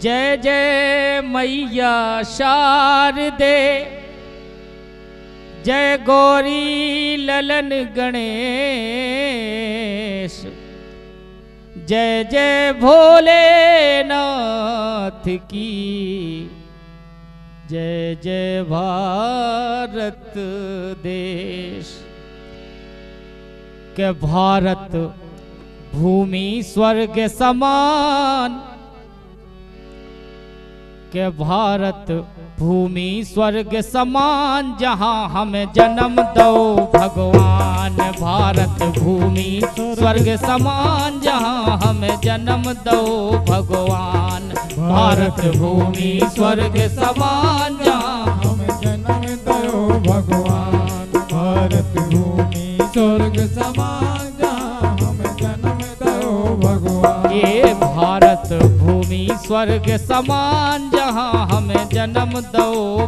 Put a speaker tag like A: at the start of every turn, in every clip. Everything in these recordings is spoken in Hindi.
A: जय जय मैया शारदे, जय गौरी ललन गणेश, जय जय भोलेनाथ की, जय जय भारत देश। के भारत भूमि स्वर्ग समान, के भारत भूमि स्वर्ग समान, जहाँ हमें जन्म दो भगवान। भारत भूमि स्वर्ग समान, जहाँ हमें जन्म दो भगवान। भारत भूमि स्वर्ग समान, जहाँ
B: हमें जन्म दो भगवान। भारत भूमि स्वर्ग समान, जहाँ हमें जन्म दो भगवान।
A: ये भारत भूमि स्वर्ग समान, जहाँ हमें जन्म दो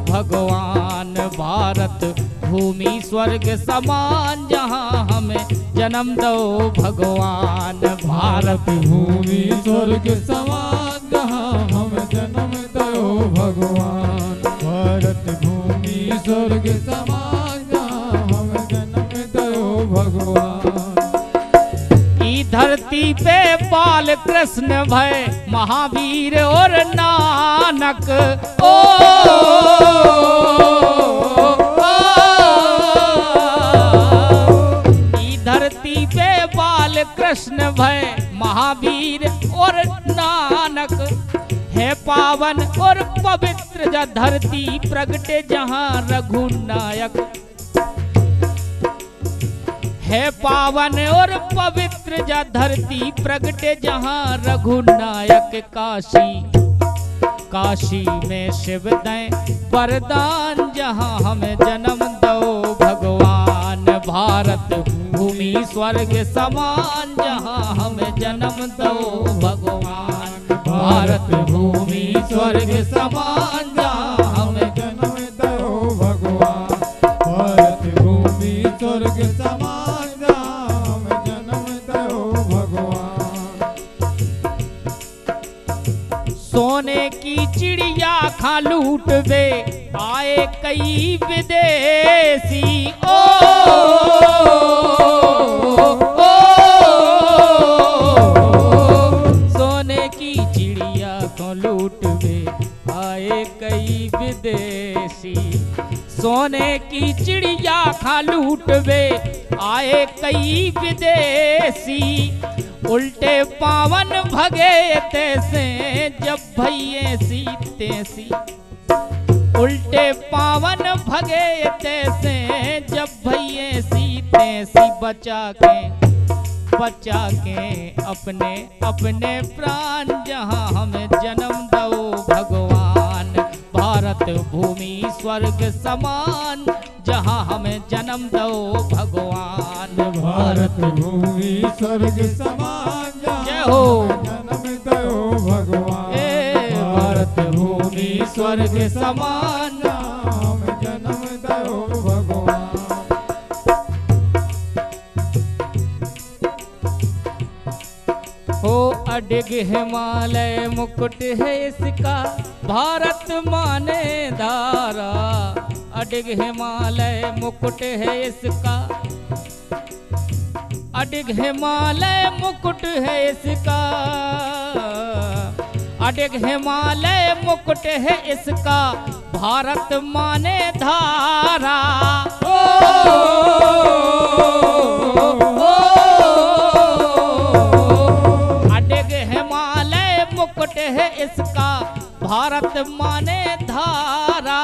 A: भगवान। भारत भूमि स्वर्ग समान, जहाँ हमें जन्म दो भगवान।
B: भारत भूमि स्वर्ग समान, जहाँ हमें जन्म दो भगवान। भारत भूमि स्वर्ग समान, जहाँ हमें जन्म दो भगवान।
A: धरती पे बाल कृष्ण भय महावीर और नानक। ओ धरती पे बाल कृष्ण भय महावीर और नानक। है पावन और पवित्र जा धरती प्रगटे, जहाँ रघुनायक। है पावन और पवित्र जा धरती प्रगटे, जहाँ रघुनायक। काशी काशी में शिव दें वरदान, जहाँ हमें जन्म दो भगवान। भारत भूमि स्वर्ग समान, जहाँ हमें जन्म दो भगवान। भारत भूमि स्वर्ग समान, जहाँ हमें
B: जन्म दो भगवान। भारत भूमि स्वर्ग समान,
A: सोने की चिड़िया खा लूट वे आए कई विदेशी। ओ सोने की चिड़िया को लूट वे आए कई विदेशी। सोने की चिड़िया खा लूट वे आए कई विदेशी। उल्टे पावन भगे तैसे जब भैये सी तैसी। उल्टे पावन भगे तैसे जब भैये सी तैसी। बचा के अपने अपने प्राण, जहाँ हमें जन्म दो भगवान। भारत भूमि स्वर्ग समान, जहाँ हमें जन्म दो भगवान।
B: भारत भूमि स्वर्ग समान,
A: जय हो
B: जन्म दो भगवान।
A: भारत भूमि स्वर्ग समान,
B: हमें जन्म दो भगवान।
A: हो अडिग हिमालय मुकुट है इसका, भारत माने धारा। अडिग हिमालय मुकुट है इसका, अडिग हिमालय मुकुट है इसका। अडिग हिमालय मुकुट है इसका, भारत माने धारा। अडिग हिमालय मुकुट है इसका, भारत माने धारा।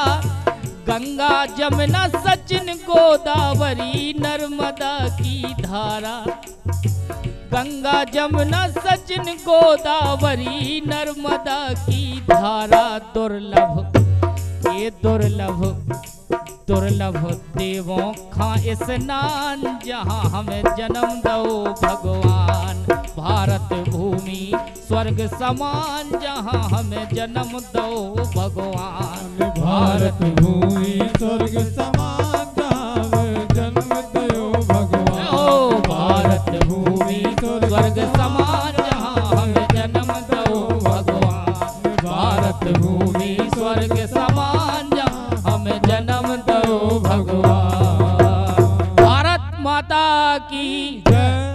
A: गंगा जमुना सचिन गोदावरी नर्मदा की धारा। गंगा जमुना सचिन गोदावरी नर्मदा की धारा। दुर्लभ ये दुर्लभ दुर्लभ देवों का स्नान, जहाँ हमें जन्म दो भगवान। भारत भूमि स्वर्ग समान, जहाँ हमें जन्म दो भगवान।
B: भारत भूमि स्वर्ग समान, जहाँ हमें जन्म दो भगवान।
A: भारत भूमि स्वर्ग समान, जहाँ हमें जन्म दो भगवान। स्वर्ग समान जहाँ हमें जन्म दो भगवान। भारत माता की
B: जय।